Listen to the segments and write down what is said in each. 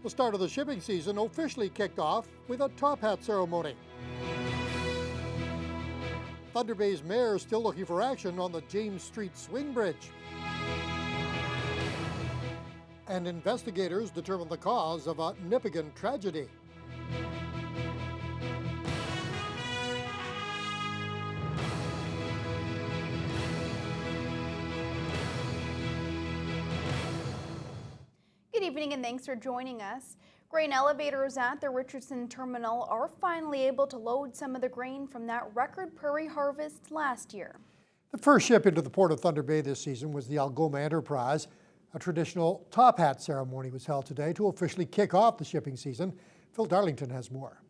The start of the shipping season officially kicked off with a top hat ceremony. Thunder Bay's mayor is still looking for action on the James Street Swing Bridge. And investigators determine the cause of a Nipigon tragedy. Good evening and thanks for joining us. Grain elevators at the Richardson terminal are finally able to load some of the grain from that record prairie harvest last year. The first ship into the port of Thunder Bay this season was the Algoma Enterprise. A traditional top hat ceremony was held today to officially kick off the shipping season. Phil Darlington has more.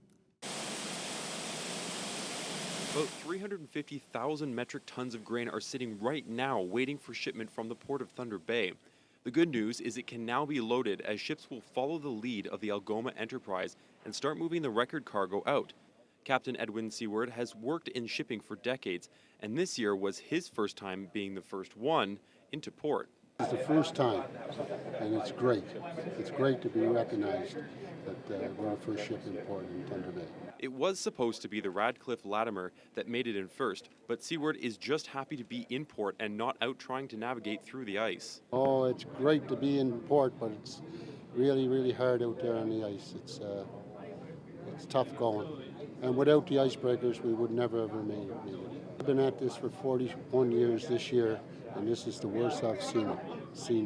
About 350,000 metric tons of grain are sitting right now waiting for shipment from the port of Thunder Bay. The good news is it can now be loaded as ships will follow the lead of the Algoma Enterprise and start moving the record cargo out. Captain Edwin Seward has worked in shipping for decades, and this year was his first time being the first one into port. It's the first time, and it's great. It's great to be recognized that we're the first ship in port in Thunder Bay. It was supposed to be the Radcliffe Latimer that made it in first, but Seward is just happy to be in port and not out trying to navigate through the ice. Oh, it's great to be in port, but it's really, really hard out there on the ice. It's tough going. And without the icebreakers, we would never have made it. I've been at this for 41 years this year, and this is the worst I've seen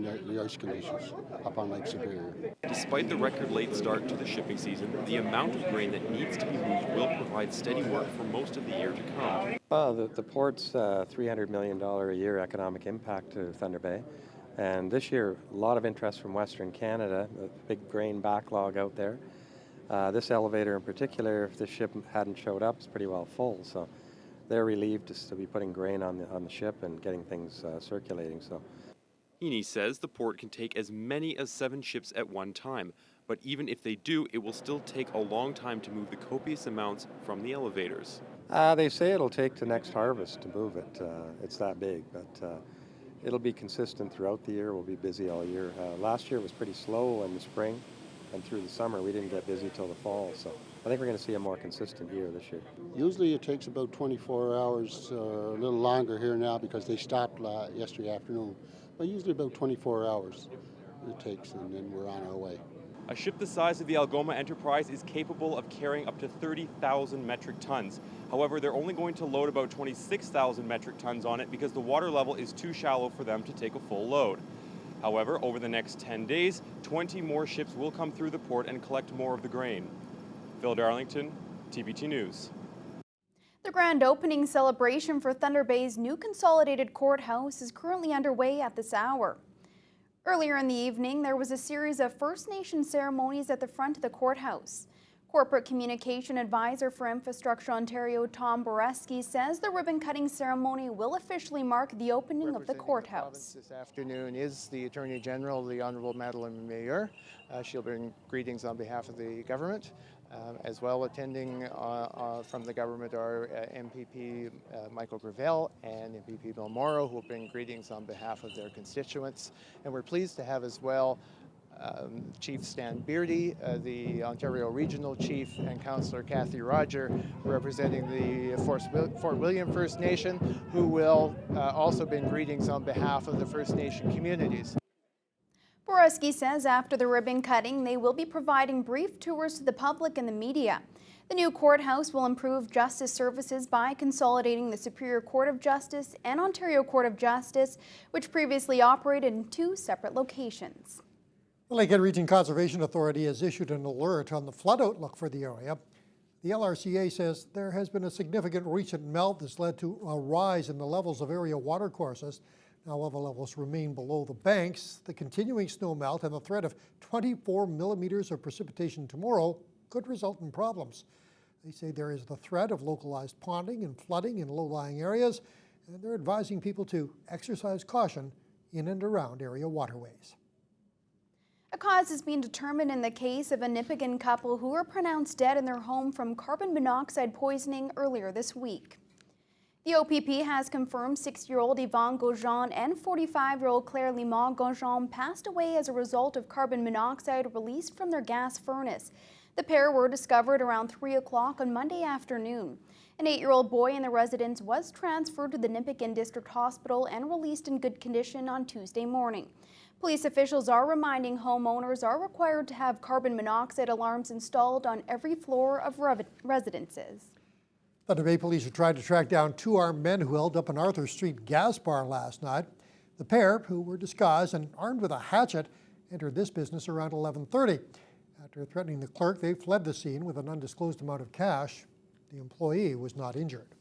the ice conditions up on Lake Superior. Despite the record late start to the shipping season, the amount of grain that needs to be moved will provide steady work for most of the year to come. Well, the port's $300 million a year economic impact to Thunder Bay. And this year, a lot of interest from Western Canada, a big grain backlog out there. This elevator in particular, if the ship hadn't showed up, is pretty well full. So they're relieved to be putting grain on the ship and getting things circulating. So Heaney says the port can take as many as 7 ships at one time, but even if they do, it will still take a long time to move the copious amounts from the elevators. They say it'll take to next harvest to move it. It's that big, but it'll be consistent throughout the year. We'll be busy all year. Last year was pretty slow in the spring, and through the summer we didn't get busy till the fall. So I think we're going to see a more consistent year this year. Usually it takes about 24 hours, a little longer here now because they stopped yesterday afternoon. But usually about 24 hours it takes, and then we're on our way. A ship the size of the Algoma Enterprise is capable of carrying up to 30,000 metric tons. However, they're only going to load about 26,000 metric tons on it because the water level is too shallow for them to take a full load. However, over the next 10 days, 20 more ships will come through the port and collect more of the grain. Phil Darlington, TBT News. The grand opening celebration for Thunder Bay's new consolidated courthouse is currently underway at this hour. Earlier in the evening, there was a series of First Nation ceremonies at the front of the courthouse. Corporate Communication Advisor for Infrastructure Ontario, Tom Boreski, says the ribbon-cutting ceremony will officially mark the opening of the courthouse. This afternoon is the Attorney General, the Honourable Madeleine Mayor. She'll bring greetings on behalf of the government. As well, attending from the government are MPP Michael Gravel and MPP Bill Morrow, who will bring greetings on behalf of their constituents. And we're pleased to have as well Chief Stan Beardy, the Ontario Regional Chief, and Councillor Kathy Roger, representing the Fort William First Nation, who will also bring greetings on behalf of the First Nation communities. Boreski says after the ribbon cutting, they will be providing brief tours to the public and the media. The new courthouse will improve justice services by consolidating the Superior Court of Justice and Ontario Court of Justice, which previously operated in 2 separate locations. The Lakehead Region Conservation Authority has issued an alert on the flood outlook for the area. The LRCA says there has been a significant recent melt that's led to a rise in the levels of area watercourses. Now, while the levels remain below the banks, the continuing snow melt and the threat of 24 millimeters of precipitation tomorrow could result in problems. They say there is the threat of localized ponding and flooding in low-lying areas, and they're advising people to exercise caution in and around area waterways. A cause has been determined in the case of a Nipigon couple who were pronounced dead in their home from carbon monoxide poisoning earlier this week. The OPP has confirmed 6-year-old Yvonne Gaujean and 45-year-old Claire Limon Gaujean passed away as a result of carbon monoxide released from their gas furnace. The pair were discovered around 3 o'clock on Monday afternoon. An 8-year-old boy in the residence was transferred to the Nipissing District Hospital and released in good condition on Tuesday morning. Police officials are reminding homeowners are required to have carbon monoxide alarms installed on every floor of residences. Thunder Bay police are trying to track down 2 armed men who held up an Arthur Street gas bar last night. The pair, who were disguised and armed with a hatchet, entered this business around 11:30. After threatening the clerk, they fled the scene with an undisclosed amount of cash. The employee was not injured.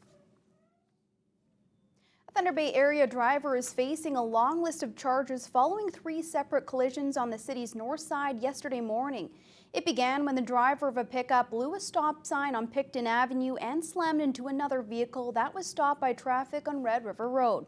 A Thunder Bay area driver is facing a long list of charges following 3 separate collisions on the city's north side yesterday morning. It began when the driver of a pickup blew a stop sign on Picton Avenue and slammed into another vehicle that was stopped by traffic on Red River Road.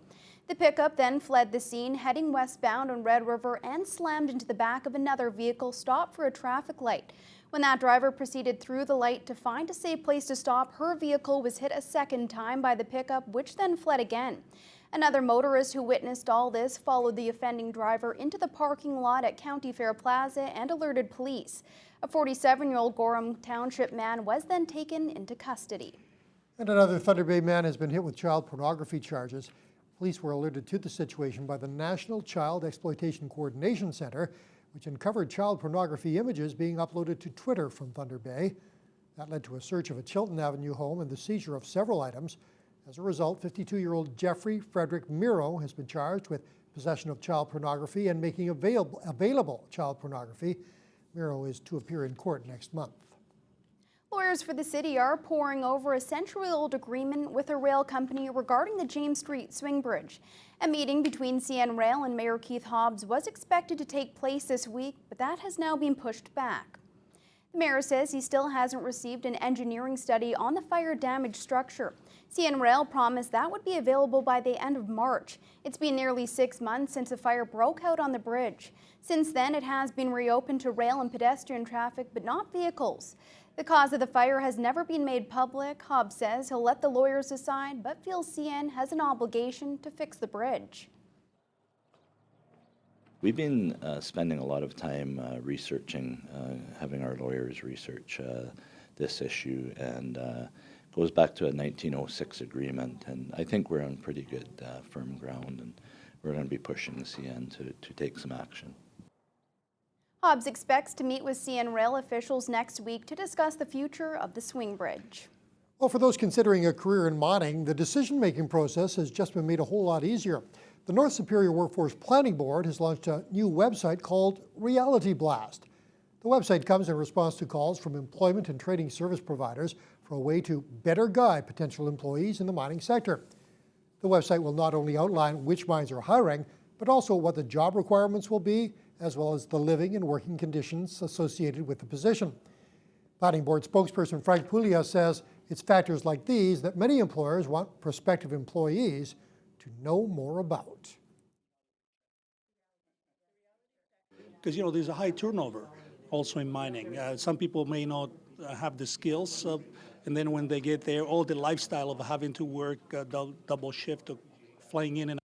The pickup then fled the scene, heading westbound on Red River, and slammed into the back of another vehicle stopped for a traffic light. When that driver proceeded through the light to find a safe place to stop, her vehicle was hit a second time by the pickup, which then fled again. Another motorist who witnessed all this followed the offending driver into the parking lot at County Fair Plaza and alerted police. A 47-year-old Gorham Township man was then taken into custody. And another Thunder Bay man has been hit with child pornography charges. Police were alerted to the situation by the National Child Exploitation Coordination Center, which uncovered child pornography images being uploaded to Twitter from Thunder Bay. That led to a search of a Chilton Avenue home and the seizure of several items. As a result, 52-year-old Jeffrey Frederick Miro has been charged with possession of child pornography and making available child pornography. Miro is to appear in court next month. Lawyers for the city are poring over a century-old agreement with a rail company regarding the James Street Swing Bridge. A meeting between CN Rail and Mayor Keith Hobbs was expected to take place this week, but that has now been pushed back. The mayor says he still hasn't received an engineering study on the fire-damaged structure. CN Rail promised that would be available by the end of March. It's been nearly 6 months since a fire broke out on the bridge. Since then, it has been reopened to rail and pedestrian traffic, but not vehicles. The cause of the fire has never been made public. Hobbs says he'll let the lawyers decide, but feels CN has an obligation to fix the bridge. We've been spending a lot of time researching, having our lawyers research this issue, and goes back to a 1906 agreement, and I think we're on pretty good firm ground, and we're going to be pushing the CN to take some action. Hobbs expects to meet with CN Rail officials next week to discuss the future of the swing bridge. Well, for those considering a career in mining, the decision-making process has just been made a whole lot easier. The North Superior Workforce Planning Board has launched a new website called Reality Blast. The website comes in response to calls from employment and training service providers for a way to better guide potential employees in the mining sector. The website will not only outline which mines are hiring, but also what the job requirements will be, as well as the living and working conditions associated with the position. Planning Board spokesperson Frank Puglia says it's factors like these that many employers want prospective employees to know more about. Because, there's a high turnover also in mining. Some people may not have the skills, and then when they get there, all the lifestyle of having to work double shift, of flying in and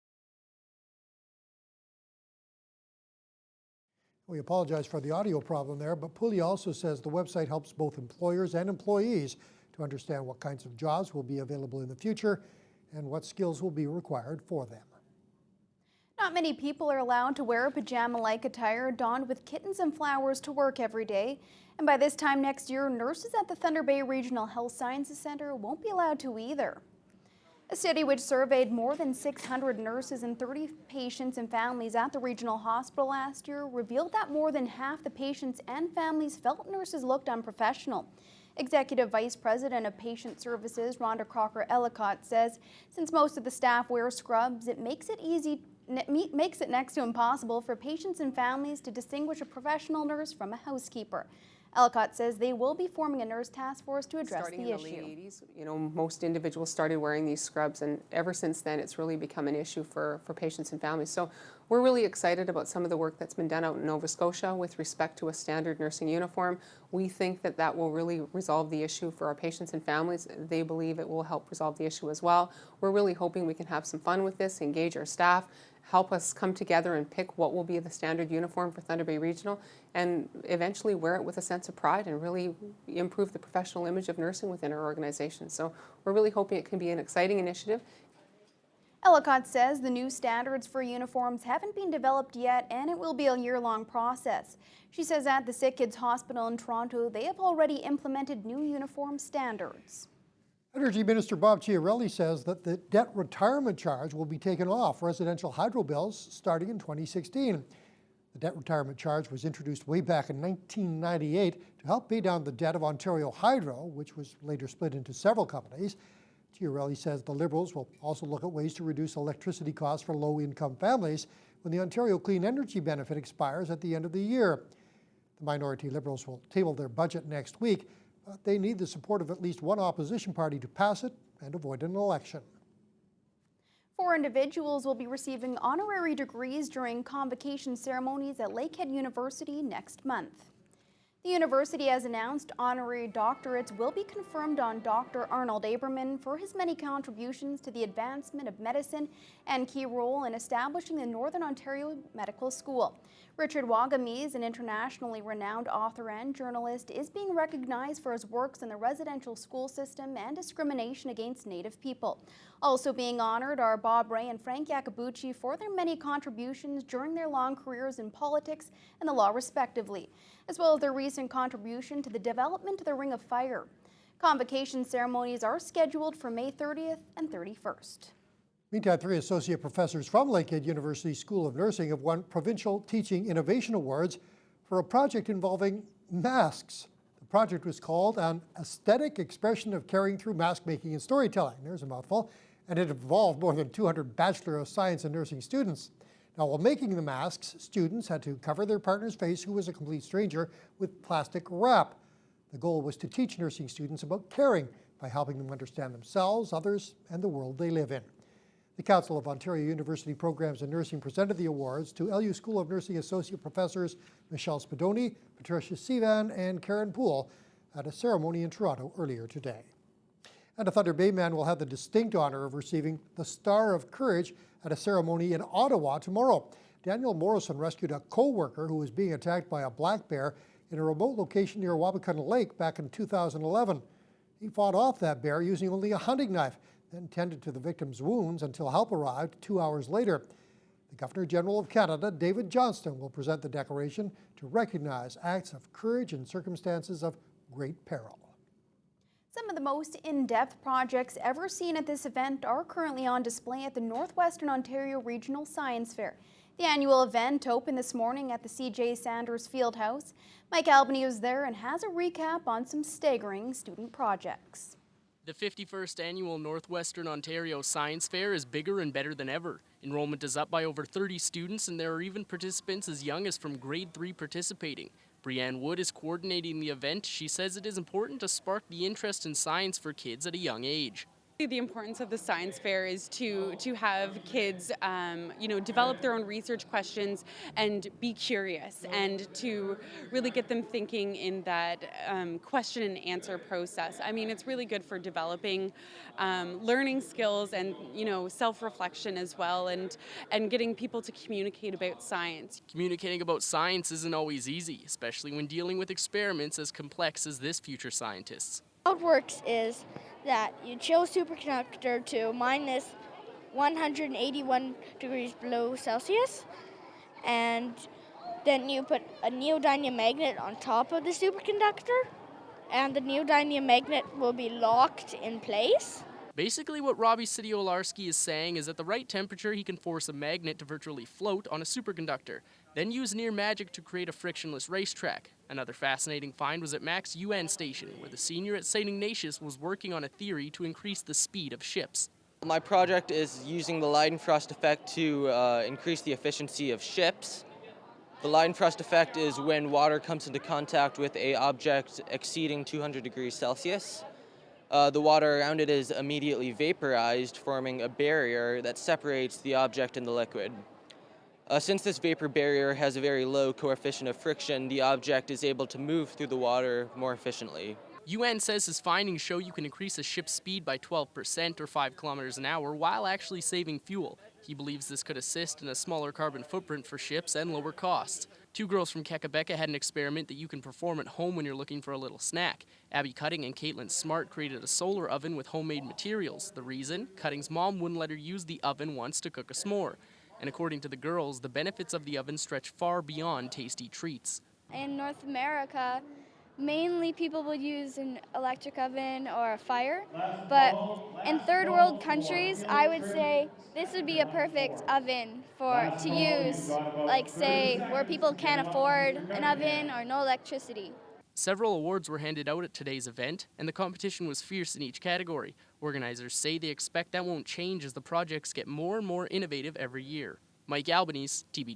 We apologize for the audio problem there, but Puglia also says the website helps both employers and employees to understand what kinds of jobs will be available in the future and what skills will be required for them. Not many people are allowed to wear a pajama-like attire donned with kittens and flowers to work every day. And by this time next year, nurses at the Thunder Bay Regional Health Sciences Center won't be allowed to either. A study which surveyed more than 600 nurses and 30 patients and families at the regional hospital last year revealed that more than half the patients and families felt nurses looked unprofessional. Executive Vice President of Patient Services, Rhonda Crocker-Ellicott, says since most of the staff wear scrubs, it makes it next to impossible for patients and families to distinguish a professional nurse from a housekeeper. Ellicott says they will be forming a nurse task force to address Starting the in the issue. late 80s, most individuals started wearing these scrubs, and ever since then it's really become an issue for patients and families. So we're really excited about some of the work that's been done out in Nova Scotia with respect to a standard nursing uniform. We think that that will really resolve the issue for our patients and families. They believe it will help resolve the issue as well. We're really hoping we can have some fun with this, engage our staff, help us come together and pick what will be the standard uniform for Thunder Bay Regional, and eventually wear it with a sense of pride and really improve the professional image of nursing within our organization. So we're really hoping it can be an exciting initiative. Ellicott says the new standards for uniforms haven't been developed yet, and it will be a year-long process. She says at the Sick Kids Hospital in Toronto, they have already implemented new uniform standards. Energy Minister Bob Chiarelli says that the debt retirement charge will be taken off residential hydro bills starting in 2016. The debt retirement charge was introduced way back in 1998 to help pay down the debt of Ontario Hydro, which was later split into several companies. Chiarelli says the Liberals will also look at ways to reduce electricity costs for low-income families when the Ontario Clean Energy Benefit expires at the end of the year. The minority Liberals will table their budget next week, but they need the support of at least one opposition party to pass it and avoid an election. 4 individuals will be receiving honorary degrees during convocation ceremonies at Lakehead University next month. The university has announced honorary doctorates will be confirmed on Dr. Arnold Aberman for his many contributions to the advancement of medicine and key role in establishing the Northern Ontario Medical School. Richard Wagamese, an internationally renowned author and journalist, is being recognized for his works in the residential school system and discrimination against Native people. Also being honored are Bob Ray and Frank Iacobucci for their many contributions during their long careers in politics and the law respectively, as well as their recent contribution to the development of the Ring of Fire. Convocation ceremonies are scheduled for May 30th and 31st. Meantime, 3 associate professors from Lakehead University School of Nursing have won Provincial Teaching Innovation Awards for a project involving masks. The project was called An Aesthetic Expression of Caring Through Mask Making and Storytelling. There's a mouthful. And it involved more than 200 Bachelor of Science in Nursing students. Now, while making the masks, students had to cover their partner's face, who was a complete stranger, with plastic wrap. The goal was to teach nursing students about caring by helping them understand themselves, others, and the world they live in. The Council of Ontario University Programs in Nursing presented the awards to LU School of Nursing Associate Professors Michelle Spadoni, Patricia Sivan, and Karen Poole at a ceremony in Toronto earlier today. And a Thunder Bay man will have the distinct honor of receiving the Star of Courage at a ceremony in Ottawa tomorrow. Daniel Morrison rescued a co-worker who was being attacked by a black bear in a remote location near Wabakun Lake back in 2011. He fought off that bear using only a hunting knife, then tended to the victim's wounds until help arrived 2 hours later. The Governor General of Canada, David Johnston, will present the declaration to recognize acts of courage in circumstances of great peril. Some of the most in-depth projects ever seen at this event are currently on display at the Northwestern Ontario Regional Science Fair. The annual event opened this morning at the C.J. Sanders Fieldhouse. Mike Albany was there and has a recap on some staggering student projects. The 51st annual Northwestern Ontario Science Fair is bigger and better than ever. Enrollment is up by over 30 students, and there are even participants as young as from grade 3 participating. Brianne Wood is coordinating the event. She says it is important to spark the interest in science for kids at a young age. The importance of the science fair is to have kids, develop their own research questions and be curious, and to really get them thinking in that question and answer process. I mean, it's really good for developing learning skills and self-reflection as well, and getting people to communicate about science. Communicating about science isn't always easy, especially when dealing with experiments as complex as this future scientist's. How it works is that you chill a superconductor to minus 181 degrees below Celsius, and then you put a neodymium magnet on top of the superconductor, and the neodymium magnet will be locked in place. Basically, what Robbie Sidiolarski is saying is at the right temperature, he can force a magnet to virtually float on a superconductor, then use near magic to create a frictionless racetrack. Another fascinating find was at Mac's UN station, where the senior at St. Ignatius was working on a theory to increase the speed of ships. My project is using the Leidenfrost effect to increase the efficiency of ships. The line thrust effect is when water comes into contact with an object exceeding 200 degrees Celsius. The water around it is immediately vaporized, forming a barrier that separates the object and the liquid. Since this vapor barrier has a very low coefficient of friction, the object is able to move through the water more efficiently. UN says his findings show you can increase a ship's speed by 12% or 5 kilometers an hour while actually saving fuel. He believes this could assist in a smaller carbon footprint for ships and lower costs. Two girls from Quebec had an experiment that you can perform at home when you're looking for a little snack. Abby Cutting and Caitlin Smart created a solar oven with homemade materials. The reason? Cutting's mom wouldn't let her use the oven once to cook a s'more. And according to the girls, the benefits of the oven stretch far beyond tasty treats. In North America, mainly people would use an electric oven or a fire, but in third world countries, I would say this would be a perfect oven to use, like say where people can't afford an oven or no electricity. Several awards were handed out at today's event, and the competition was fierce in each category. Organizers say they expect that won't change as the projects get more and more innovative every year. Mike Albanese, TBT